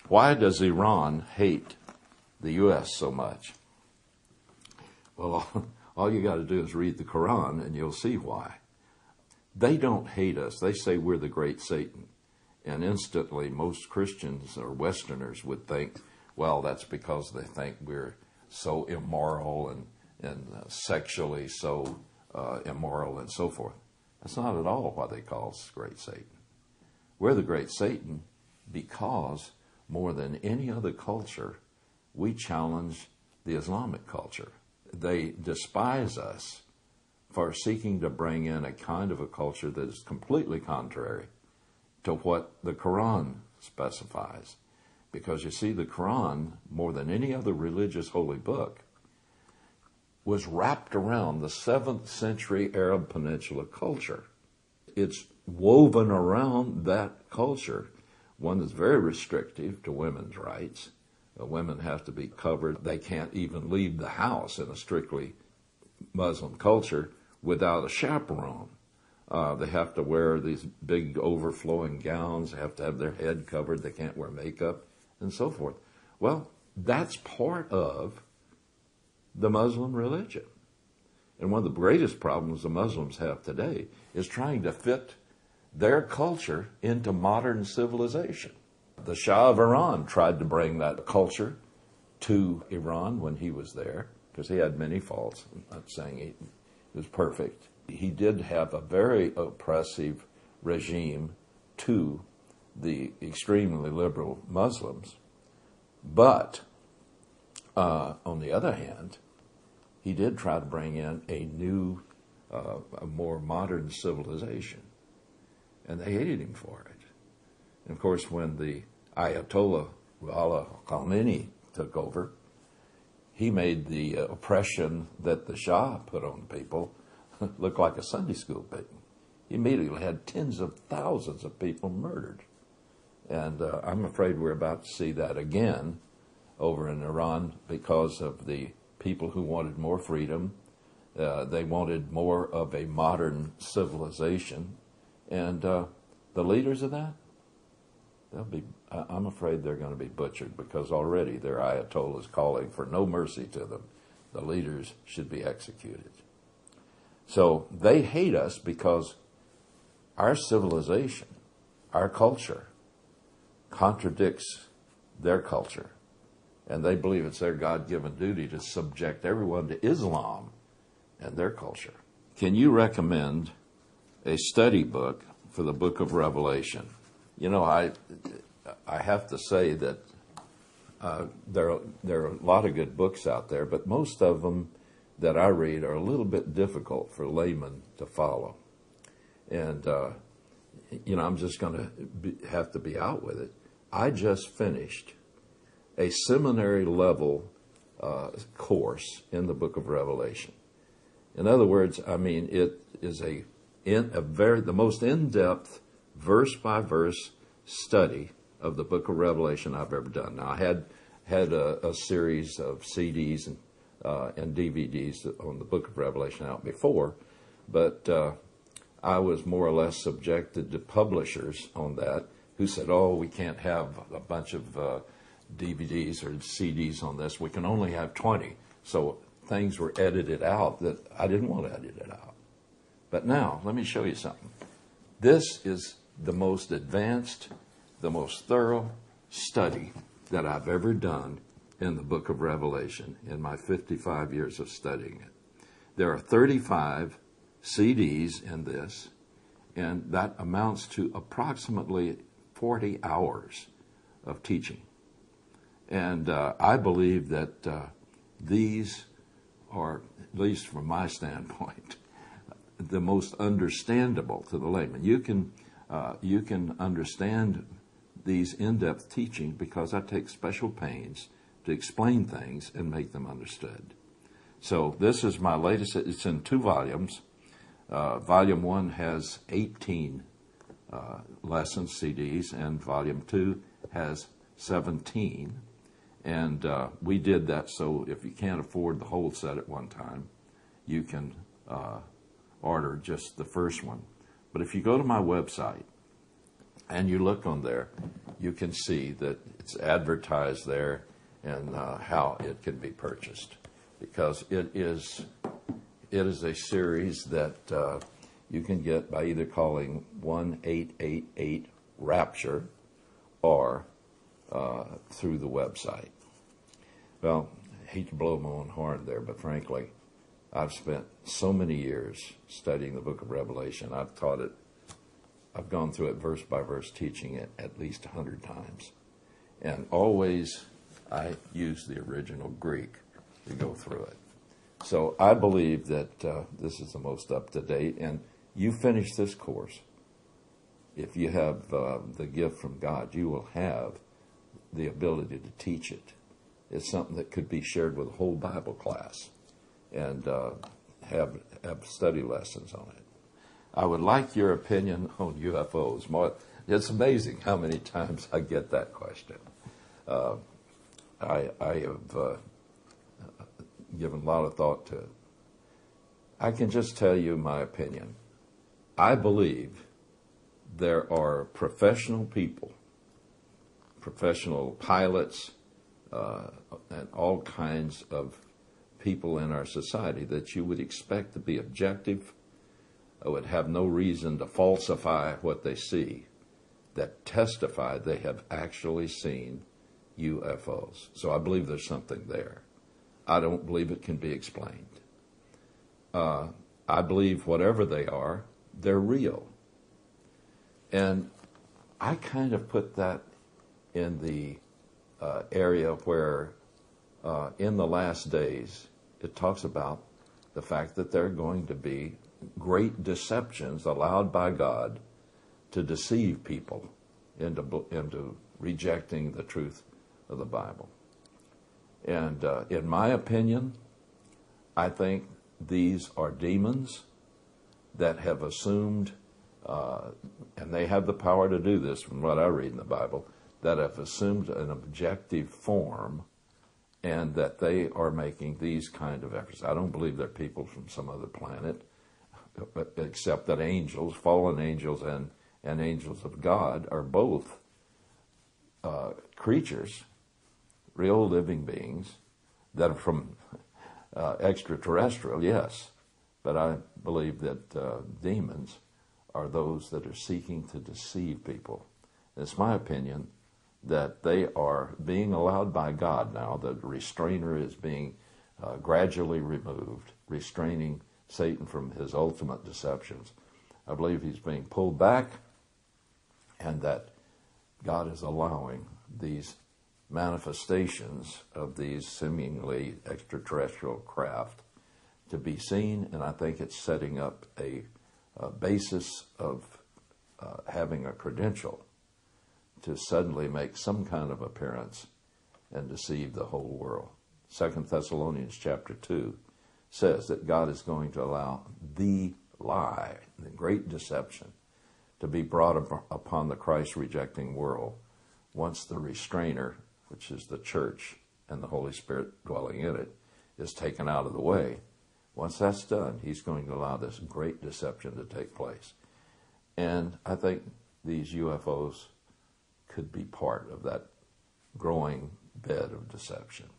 Why does Iran hate the U.S. so much? Well, all you got to do is read the Quran and you'll see why. They don't hate us. They say we're the great Satan. And instantly, most Christians or Westerners would think, well, that's because they think we're so immoral and sexually so immoral and so forth. That's not at all why they call us great Satan. We're the great Satan because more than any other culture, we challenge the Islamic culture. They despise us for seeking to bring in a kind of a culture that is completely contrary to what the Quran specifies. Because you see, the Quran, more than any other religious holy book, was wrapped around the 7th century Arab Peninsula culture. It's woven around that culture, one that's very restrictive to women's rights. Women have to be covered. They can't even leave the house in a strictly Muslim culture without a chaperone. They have to wear these big overflowing gowns. They have to have their head covered. They can't wear makeup and so forth. Well, that's part of the Muslim religion. And one of the greatest problems the Muslims have today is trying to fit their culture into modern civilization. The Shah of Iran tried to bring that culture to Iran when he was there, because he had many faults. I'm not saying he was perfect. He did have a very oppressive regime to the extremely liberal Muslims. But, on the other hand, he did try to bring in a new, a more modern civilization. And they hated him for it. And of course, when the Ayatollah Ruhollah Khomeini took over, he made the oppression that the Shah put on people look like a Sunday school meeting. He immediately had tens of thousands of people murdered. And I'm afraid we're about to see that again over in Iran because of the people who wanted more freedom. They wanted more of a modern civilization. And the leaders of that, I'm afraid they're going to be butchered, because already their Ayatollah is calling for no mercy to them. The leaders should be executed. So they hate us because our civilization, our culture, contradicts their culture. And they believe it's their God-given duty to subject everyone to Islam and their culture. Can you recommend a study book for the book of Revelation? You know, I have to say that there are a lot of good books out there, but most of them that I read are a little bit difficult for laymen to follow. And, you know, I'm just going to have to be out with it. I just finished a seminary level course in the book of Revelation. In other words, I mean, it is the most in-depth, verse-by-verse study of the book of Revelation I've ever done. Now, I had a series of CDs and DVDs on the book of Revelation out before, but I was more or less subjected to publishers on that who said, oh, we can't have a bunch of DVDs or CDs on this. We can only have 20. So things were edited out that I didn't want to edit it out. But now, let me show you something. This is the most advanced, the most thorough study that I've ever done in the book of Revelation in my 55 years of studying it. There are 35 CDs in this, and that amounts to approximately 40 hours of teaching. And I believe that these are, at least from my standpoint, the most understandable to the layman. You can understand these in-depth teaching because I take special pains to explain things and make them understood. So this is my latest. It's in 2 volumes. Volume 1 has 18 lessons, CDs, and Volume 2 has 17. And we did that so if you can't afford the whole set at one time, you can order just the first one. But if you go to my website, and you look on there, you can see that it's advertised there and how it can be purchased, because it is a series that you can get by either calling 1-888-RAPTURE or through the website. Well, I hate to blow my own horn there, but frankly, I've spent so many years studying the book of Revelation. I've taught it. I've gone through it verse by verse, teaching it at least 100 times. And always I use the original Greek to go through it. So I believe that this is the most up-to-date. And you finish this course, if you have the gift from God, you will have the ability to teach it. It's something that could be shared with a whole Bible class and have study lessons on it. I would like your opinion on UFOs. It's amazing how many times I get that question. I have given a lot of thought to it. I can just tell you my opinion. I believe there are professional people, professional pilots, and all kinds of people in our society that you would expect to be objective, would have no reason to falsify what they see, that testify they have actually seen UFOs. So I believe there's something there. I don't believe it can be explained. I believe whatever they are, they're real. And I kind of put that in the area where in the last days it talks about the fact that there are going to be great deceptions allowed by God to deceive people into rejecting the truth of the Bible. And in my opinion, I think these are demons that have assumed, and they have the power to do this from what I read in the Bible, that have assumed an objective form, and that they are making these kind of efforts. I don't believe they're people from some other planet, except that angels, fallen angels and angels of God are both creatures, real living beings, that are from extraterrestrial, yes. But I believe that demons are those that are seeking to deceive people. It's my opinion that they are being allowed by God now. The restrainer is being gradually removed, restraining Satan from his ultimate deceptions. I believe he's being pulled back, and that God is allowing these manifestations of these seemingly extraterrestrial craft to be seen, and I think it's setting up a basis of having a credential to suddenly make some kind of appearance and deceive the whole world. 2 Thessalonians chapter 2 says that God is going to allow the lie, the great deception, to be brought upon the Christ-rejecting world once the restrainer, which is the church and the Holy Spirit dwelling in it, is taken out of the way. Once that's done, he's going to allow this great deception to take place. And I think these UFOs could be part of that growing bed of deception.